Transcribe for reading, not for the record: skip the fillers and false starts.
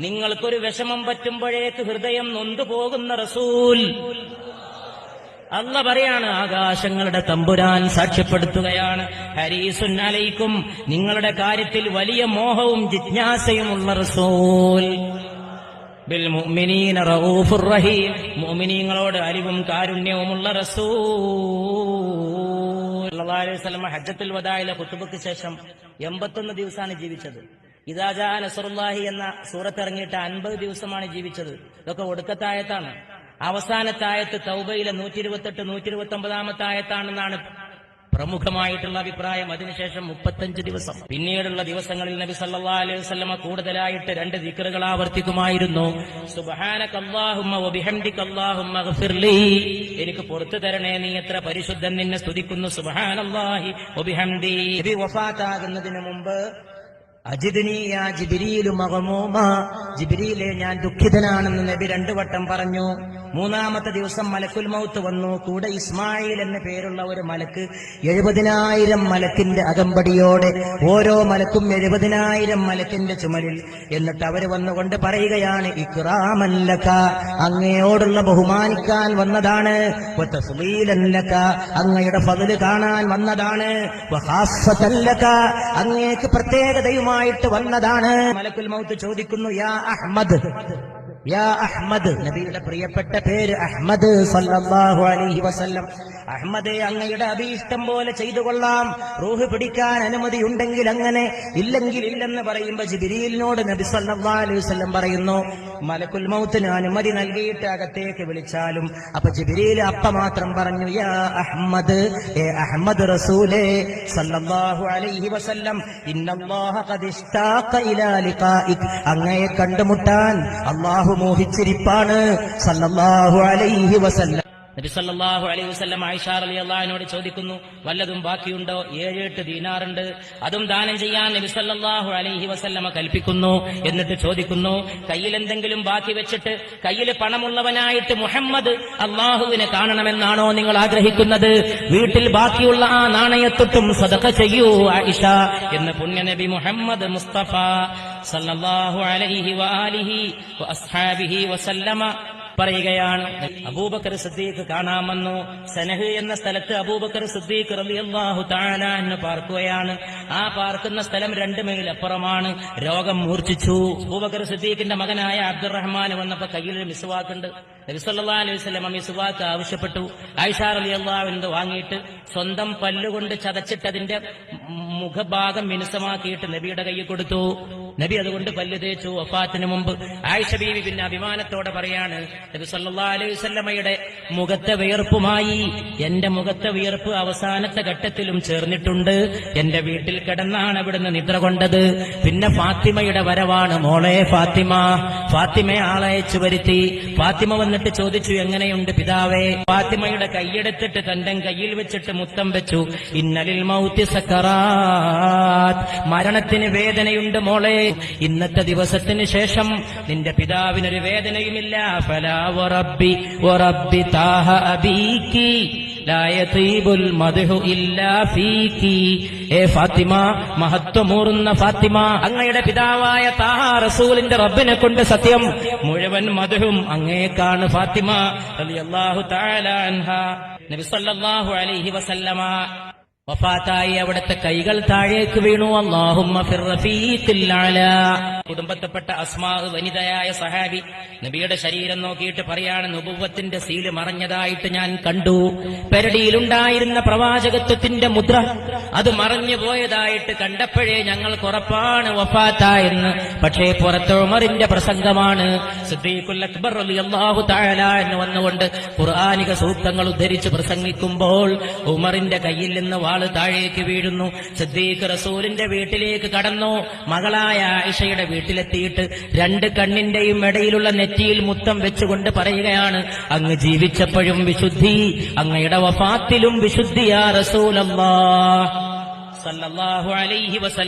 നിങ്ങൾക്കൊരു വിഷമം പറ്റുമ്പോഴേക്ക് ഹൃദയം നൊന്തുപോകുന്ന റസൂൽ. അല്ല പറയാണ്, ആകാശങ്ങളുടെ തമ്പുരാൻ സാക്ഷ്യപ്പെടുത്തുകയാണ്, ഹരീസുൻ അലൈക്കും, നിങ്ങളുടെ കാര്യത്തിൽ വലിയ മോഹവും ജിജ്ഞാസയുമുള്ള റസൂൽ. ബിൽ മുഅ്മിനീന റഊഫുർ റഹീം, മുഅ്മിനീങ്ങളോട് അലിവും കാരുണ്യവുമുള്ള റസൂൽ. സല്ലല്ലാഹു അലൈഹി വസല്ലം ഹജ്ജത്തുൽ വദാഇലെ ഖുതുബക്ക് ശേഷം 81 ദിവസമാണ് ജീവിച്ചത്. ഇദാ ജാഅ നസ്റുല്ലാഹി എന്ന സൂറത്ത് ഇറങ്ങിയിട്ട് 50 ദിവസമാണ് ജീവിച്ചത്. ഇതൊക്കെ ഒടുക്കത്തെ ആയത്താണ്. അവസാനത്തെ ആയത്ത് തൗബയിലെ 128, 129 ആയത്താണെന്നാണ് പ്രമുഖമായിട്ടുള്ള അഭിപ്രായം. അതിനുശേഷം 35 ദിവസം. പിന്നീടുള്ള ദിവസങ്ങളിൽ നബി സല്ലല്ലാഹു അലൈഹി വസല്ലമ കൂടുതലായിട്ട് 2 ദിക്റുകൾ ആവർത്തിക്കുമായിരുന്നു. സുബ്ഹാനകല്ലാഹുമ്മ വബിഹംദികല്ലാഹുമ്മ ഗഫിർലി, എനിക്ക് പുറത്തു തരണേ, നീ എത്ര പരിശുദ്ധൻ, നിന്നെ സ്തുതിക്കുന്നു. സുബ്ഹാനല്ലാഹി വബിഹംദി. നബി വഫാത്താകുന്നതിന് മുമ്പ് അജിദ്നി യാ ജിബ്രീലു മഗ്മൂമ, ജിബ്രീലേ ഞാൻ ദുഃഖിതനാണെന്ന് നബി 2 വട്ടം പറഞ്ഞു. 3-ാമത്തെ ദിവസം മലക്കുൽ മൗത്ത് വന്നു. കൂടെ ഇസ്മായിൽ എന്ന പേരുള്ള ഒരു മലക്ക് 70,000 മലക്കിന്റെ അകമ്പടിയോടെ, ഓരോ മലക്കും 70,000 മലക്കിന്റെ ചുമലിൽ. എന്നിട്ട് അവര് വന്നുകൊണ്ട് പറയുകയാണ്, ഇക്റാമൻ ലക, അങ്ങയോടുള്ള ബഹുമാനിക്കാൻ വന്നതാണ്, വതഫ്ളീലൻ ലക, അങ്ങയുടെ ഫദ്ല് കാണാൻ വന്നതാണ്, വഖാസ്സതൻ ലക, അങ്ങേക്ക് പ്രത്യേകതയുമായിട്ട് വന്നതാണ്. മലക്കുൽ മൗത്ത് ചോദിക്കുന്നു, യാ അഹ്മദ്, യാ അഹ്മദ്, നബിയുടെ പ്രിയപ്പെട്ട പേര് അഹ്മദ് സല്ലല്ലാഹു അലൈഹി വസല്ലം. അഹ്മദേ, അങ്ങയുടെ അഭീഷ്ടം പോലെ ചെയ്തു കൊള്ളാം, റൂഹ് പിടിക്കാൻ അനുമതിയുണ്ടെങ്കിൽ അങ്ങനെ, ഇല്ലെങ്കിൽ ഇല്ലെന്ന് പറയുമ്പോ ജിബ്രീലിനോട് നബി സല്ലല്ലാഹു അലൈഹി വസല്ലം പറയുന്നു, മലക്കുൽ മൗത്തിന് അനുമതി നൽകിയിട്ട് അകത്തേക്ക് വിളിച്ചാലും. അപ്പൊ ജിബ്രീൽ മാത്രം പറഞ്ഞു, യാ അഹ്മദ്, ഏ അഹ്മദ് റസൂലേ സല്ലല്ലാഹു അലൈഹി വസല്ലം, ഇന്നല്ലാഹ ഖദ് ഇഷ്താഖ ഇലാ ലിഖാഇക്, അങ്ങയെ കണ്ടുമുട്ടാൻ അല്ലാഹു മോഹിച്ചിരിപ്പാണ് സല്ലല്ലാഹു അലൈഹി വസല്ലം. നബി സല്ലല്ലാഹു അലൈഹി വസല്ലം ആയിഷ റളിയല്ലാഹു അൻഹയോട് ചോദിക്കുന്നു, വല്ലതും ബാക്കിയുണ്ടോ? 7-8 ദീനാറുണ്ട്, അതും ദാനം ചെയ്യാൻ നബി സല്ലല്ലാഹു അലൈഹി വസല്ലമ കൽപ്പിക്കുന്നു. എന്നിട്ട് ചോദിക്കുന്നു, കയ്യിൽ എന്തെങ്കിലും ബാക്കി വെച്ചിട്ട്, കയ്യിൽ പണമുള്ളവനായിട്ട് മുഹമ്മദ് അള്ളാഹുവിനെ കാണണമെന്നാണോ നിങ്ങൾ ആഗ്രഹിക്കുന്നത്? വീട്ടിൽ ബാക്കിയുള്ള ആ നാണയത്തൊട്ടും സദഖ ചെയ്യൂ ആയിഷ എന്ന് പുണ്യ നബി മുഹമ്മദ് മുസ്തഫ സല്ലല്ലാഹു അലൈഹി വആലിഹി വഅസ്ഹാബിഹി വസല്ലമ പറയുകയാണ്. അബൂബക്കർ സിദ്ദീഖ് കാണാമെന്നു. സനഹ് എന്ന സ്ഥലത്ത് അബൂബക്കർ സിദ്ദീഖ് റളിയല്ലാഹു തആല അൻഹു പാർക്കുകയാണ്. ആ പാർക്കുന്ന സ്ഥലം 2 മൈൽ അപ്പുറമാണ്. രോഗം മൂർച്ഛിച്ചു. അബൂബക്കർ സിദ്ദീഖിന്റെ മകനായ അബ്ദുറഹ്മാൻ വന്നപ്പോ കയ്യിൽ ഒരു മിസ്വാക്കുണ്ട്. നബി സല്ലല്ലാഹു അലൈഹി വസല്ലം മിസ്വാക്ക് ആവശ്യപ്പെട്ടു. ആയിഷ റളിയല്ലാഹു അൻഹ വാങ്ങിയിട്ട് സ്വന്തം പല്ലുകൊണ്ട് ചതച്ചിട്ടതിന്റെ മുഖഭാഗം മിനുസമാക്കിയിട്ട് നബിയുടെ കയ്യിൽ കൊടുത്തു. നബി അതുകൊണ്ട് പല്ല് തേച്ചു. വഫാത്തിന് മുമ്പ് ആയിഷ ബീവി പിന്നെ അഭിമാനത്തോടെ പറയാണ്, നബി സല്ലല്ലാഹു അലൈഹി വസല്ലമയുടെ മുഖത്തെ വിയർപ്പുമായി എന്റെ മുഖത്തെ വിയർപ്പ് അവസാനത്തെ ഘട്ടത്തിലും ചേർന്നിട്ടുണ്ട്. എന്റെ വീട്ടിൽ കിടന്നാണ് അവിടുന്ന് നിദ്ര കൊണ്ടത്. പിന്നെ ഫാത്തിമയുടെ വരവാണ്. മോളെ ഫാത്തിമ, ഫാത്തിമയെ ആളയച്ചു വരുത്തി. ഫാത്തിമ വന്നിട്ട് ചോദിച്ചു, എങ്ങനെയുണ്ട് പിതാവേ? ഫാത്തിമയുടെ കൈയെടുത്തിട്ട് തന്റെ കയ്യിൽ വെച്ചിട്ട് മുത്തം വെച്ചു. ഇന്നലിൽ മൗത്തി സക്കറാത്ത്, മരണത്തിന് വേദനയുണ്ട് മോളെ. ഇന്നത്തെ ദിവസത്തിന് ശേഷം നിന്റെ പിതാവിനൊരു വേദനയുമില്ല. ഫലാ വറബ്ബി വറബ്ബി താഹ അബീകി ലാ യതീബുൽ മദ്ഹു ഇല്ലാ ഫീകി. ഏ ഫാത്തിമ, മഹത്വമൂറുന്ന ഫാത്തിമ, അങ്ങയുടെ പിതാവായ താഹ റസൂലിന്റെ റബ്ബിനെ കൊണ്ട് സത്യം, മുഴുവൻ മദ്ഹും അങ്ങേക്കാണ് ഫാത്തിമ റളിയല്ലാഹു തആല അൻഹ. നബി സല്ലല്ലാഹു അലൈഹി വസല്ലമ വഫാത്തായി. അവിടുത്തെ കൈകൾ താഴേക്ക് വീണു. അല്ലാഹുമ്മ ഫിർ റഫീഖിൽ അലാ. കുടുംബത്തിൽപ്പെട്ട അസ്മാ, വനിതയായ സഹാബി, നബിയുടെ ശരീരം നോക്കിയിട്ട് പറയാണ്, നുബുവ്വത്തിന്റെ സീല് മറഞ്ഞതായിട്ട് ഞാൻ കണ്ടു. പെരടിയിലുണ്ടായിരുന്ന പ്രവാചകത്വത്തിന്റെ മുദ്ര അത് മറഞ്ഞു പോയതായിട്ട് കണ്ടപ്പോഴേ ഞങ്ങൾക്ക് ഉറപ്പാണ് വഫാത്തായെന്ന്. പക്ഷേ പുറത്ത് ഉമറിന്റെ പ്രസംഗമാണ്. സിദ്ദീഖുൽ അക്ബർ റളിയല്ലാഹു തആല എന്ന് വന്നുകൊണ്ട് ഖുർആനിക സൂക്തങ്ങൾ ഉദ്ധരിച്ച് പ്രസംഗിക്കുമ്പോൾ ഉമറിന്റെ കയ്യിൽ നിന്ന് താഴേക്ക് വീഴുന്നു. സിദ്ദീഖ് റസൂലിന്റെ വീട്ടിലേക്ക് കടന്നു. മകളായ ആയിഷയുടെ വീട്ടിലെത്തിയിട്ട് 2 കണ്ണിന്റെയും ഇടയിലുള്ള നെറ്റിയിൽ മുത്തം വെച്ചുകൊണ്ട് പറയുകയാണ്, അങ്ങ് ജീവിച്ചപ്പോഴും വിശുദ്ധി, അങ്ങയുടെ വഫാത്തിലും വിശുദ്ധി യാ റസൂലല്ലാഹ് സല്ലല്ലാഹു അലൈഹി വസല്ലം.